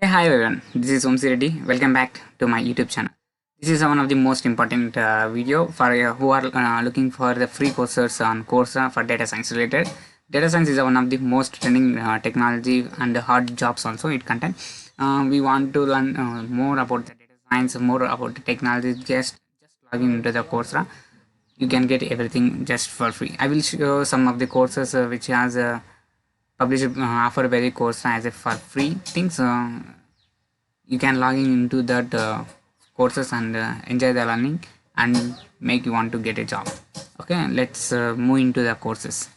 Hey, hi everyone. This is Omsi Reddy. Welcome back to my YouTube channel. This is one of the most important video for who are looking for the free courses on Coursera for data science related. Data science is one of the most trending technology and hard jobs also it contains. We want to learn more about the data science, more about the technology. Just log into the Coursera. You can get everything just for free. I will show some of the courses which has published offer very course as a for free things. You can log in into that courses and enjoy the learning and make you want to get a job. Okay, let's move into the courses.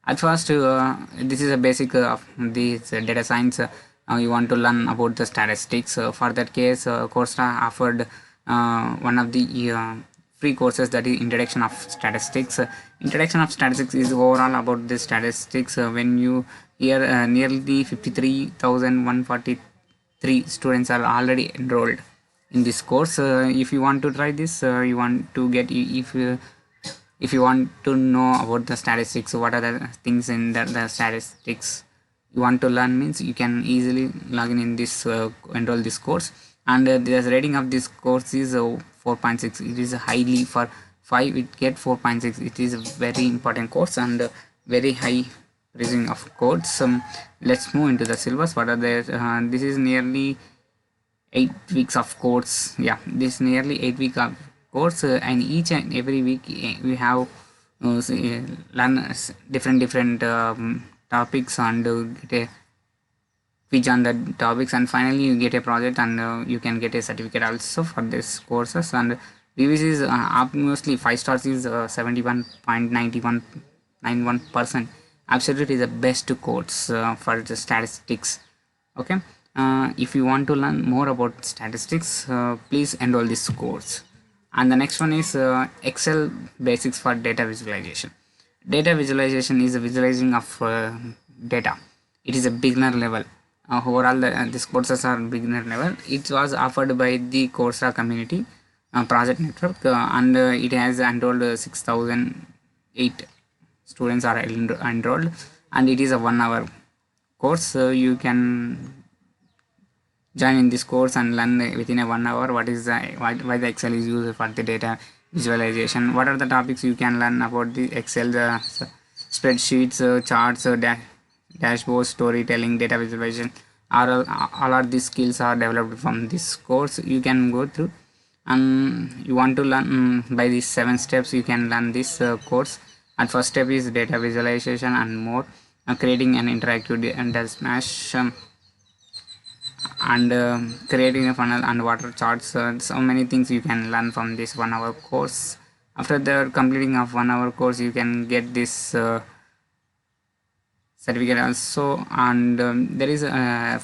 At first, this is a basic of this data science. You want to learn about the statistics. For that case, Coursera offered one of the free courses, that is introduction of statistics. Introduction of statistics is overall about the statistics. When you hear nearly 53,143 students are already enrolled in this course. If you want to try this, you want to get if you want to know about the statistics, what are the things in the statistics you want to learn, means you can easily log in this enroll this course. And the rating of this course is 4.6. It is highly for 5 it get 4.6. It is a very important course and very high pricing of course. Let's move into the syllabus. What are the this is nearly 8 weeks of course. Yeah, this nearly 8 week of course, and each and every week we have learn different topics and get a quiz on the topics, and finally you get a project and you can get a certificate also for this courses. And reviews is mostly 5 stars is 71.9191%. Absolutely is the best course for the statistics. Okay, if you want to learn more about statistics, please enroll this course. And the next one is Excel basics for data visualization. Data visualization is a visualizing of data. It is a beginner level. Overall these courses are beginner level. It was offered by the Coursera community project network, and it has enrolled 6008 students are enrolled, and it is a 1 hour course. So you can join in this course and learn within a 1 hour what is the why the Excel is used for the data visualization. What are the topics you can learn about the Excel, the spreadsheets, charts, dashboards, storytelling, data visualization. All of these skills are developed from this course. You can go through, and you want to learn by these 7 steps you can learn this course. And first step is data visualization and more, creating an interactive data smash, and creating a funnel and water charts. So many things you can learn from this 1 hour course. After the completing of 1 hour course, you can get this certificate also. And there is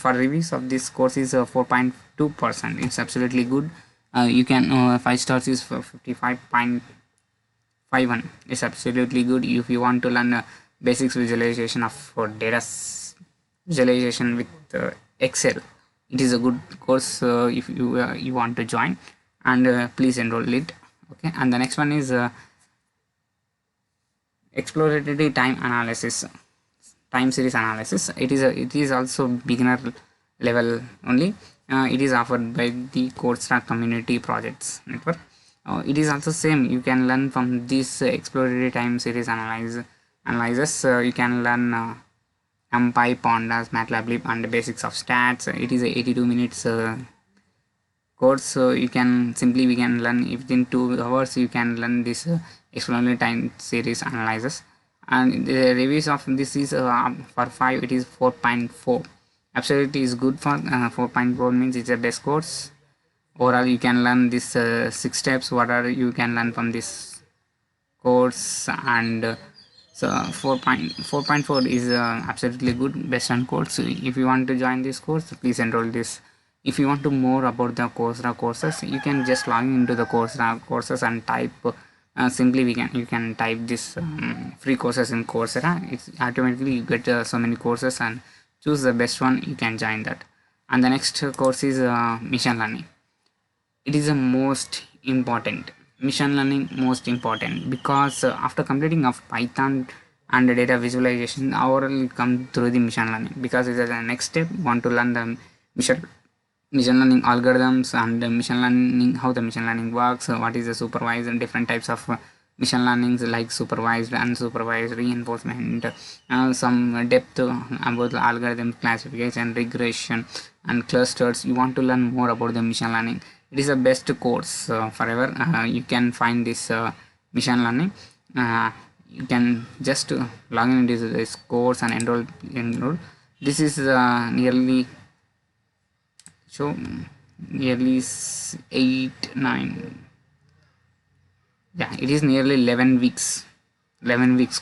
for reviews of this course is 4.2%. It's absolutely good. You can 5 stars is for 55.51. It's absolutely good if you want to learn basics visualization of data visualization with Excel. It is a good course if you want to join, and please enroll it. Okay, and the next one is exploratory time series analysis. It is also beginner level only. It is offered by the Coursera community projects network. It is also same. You can learn from this exploratory time series analysis. You can learn NumPy, Pandas, MATLAB, and the basics of stats. It is a 82 minutes course, so you can we can learn within 2 hours. You can learn this exploratory time series analysis. And the reviews of this is for 5 it is 4.4. Absolutely is good for 4.4 means it's a best course. Overall you can learn this 6 steps what are you can learn from this course. And so 4.4 is absolutely good best on course. So if you want to join this course, please enroll this. If you want to more about the Coursera courses, you can just log into the Coursera courses and type you can type this free courses in Coursera. It's automatically you get so many courses, and choose the best one, you can join that. And the next course is machine learning. It is the most important, machine learning most important, because after completing of Python and data visualization overall come through the machine learning, because it is the next step. You want to learn the machine learning algorithms and the machine learning, how the machine learning works, what is the supervised and different types of machine learnings like supervised, unsupervised, reinforcement, some depth about the algorithm classification, regression and clusters. You want to learn more about the machine learning, it is the best course forever. You can find this machine learning. You can just log into this course and enroll. This is nearly 8 9, yeah, it is nearly 11 weeks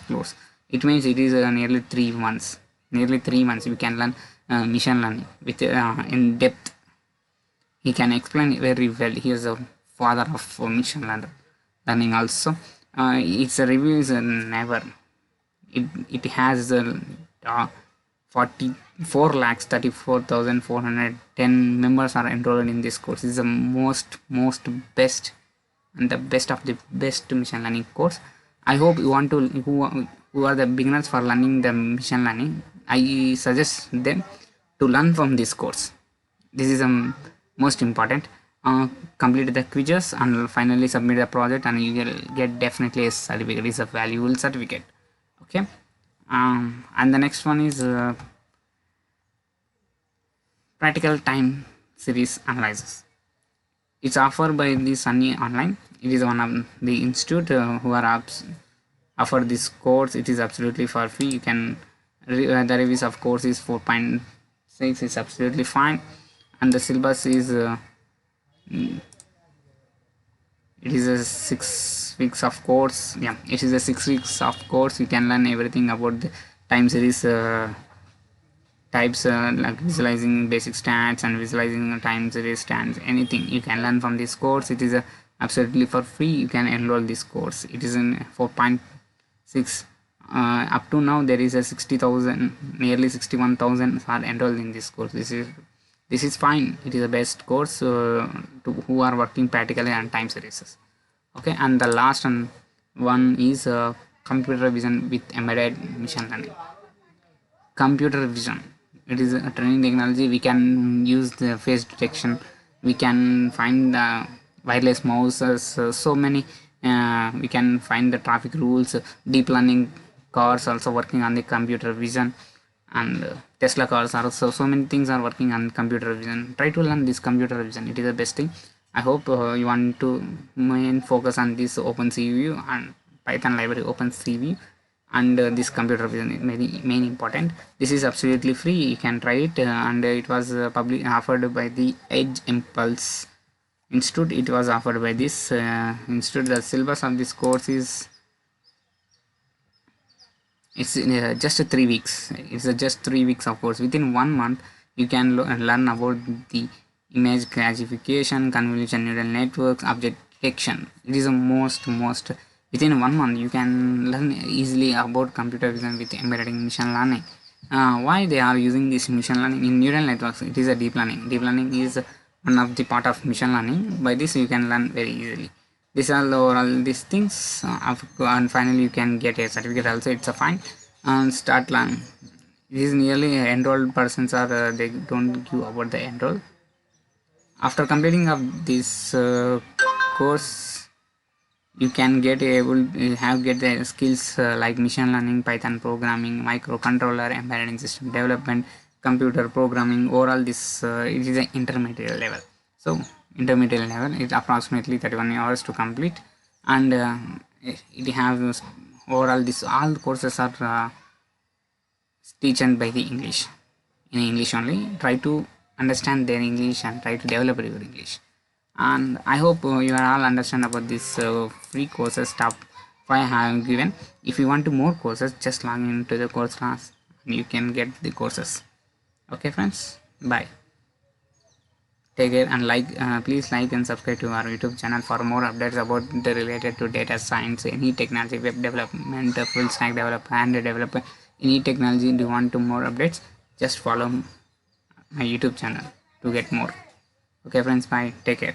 course. It means it is nearly 3 months. Nearly 3 months you can learn machine learning with in depth. He can explain very well. He is the father of machine learning also. Its review is never. It has 44,34,410 members are enrolled in this course. This is the most best and the best of the best machine learning course. I hope you want to who are the beginners for learning the machine learning, I suggest them to learn from this course. This is most important. Complete the quizzes and finally submit the project, and you will get definitely a certificate. It's a valuable certificate. Okay. And the next one is practical time series analysis. It's offered by the Sunny Online. It is one of the institute who are offer this course. It is absolutely for free. You can the reviews of course is 4.6 is absolutely fine, and the syllabus is it is a 6 weeks of course. Yeah, it is a 6 weeks of course. You can learn everything about the time series types, like visualizing basic stats and visualizing time series stats. Anything you can learn from this course. It is absolutely for free. You can enroll this course. It is in 4.6. Up to now there is a 60,000, nearly 61,000 are enrolled in this course. This is fine. It is the best course to who are working practically on time series. Okay, and the last one is computer vision with embedded machine learning. Computer vision, it is a training technology. We can use the face detection. We can find the wireless mouses. So many. We can find the traffic rules. Deep learning cars also working on the computer vision, and Tesla cars are also, so many things are working on computer vision. Try to learn this computer vision. It is the best thing. I hope you want to main focus on this OpenCV and Python library OpenCV, and this computer vision is main important. This is absolutely free. You can try it, and it was offered by the Edge Impulse Institute. It was offered by this institute. The syllabus of this course is it's just 3 weeks. It's just 3 weeks of course. Within 1 month you can learn about the image classification, convolution neural networks, object detection. It is the most within 1 month you can learn easily about computer vision with embedded machine learning. Why they are using this machine learning in neural networks? It is a deep learning. Deep learning is one of the part of machine learning. By this you can learn very easily. These are all these things, and finally you can get a certificate also. It's a fine, and start learning. These nearly enrolled persons are they don't give about the enroll. After completing of this course, you can get the skills like machine learning, Python programming, microcontroller, embedded system development, computer programming. Overall, this it is an intermediate level. So intermediate level is approximately 31 hours to complete, and it has overall this all courses are teaching by the English, in English only. Try to understand their English and try to develop your English. And I hope you are all understand about this free courses stuff I have given. If you want to more courses, just log into the course class and you can get the courses. Okay friends, bye, take care, and please like and subscribe to our YouTube channel for more updates about the related to data science, any technology, web development, full stack developer and developer, any technology. Do you want to more updates, just follow my YouTube channel to get more. Okay friends, bye, take care.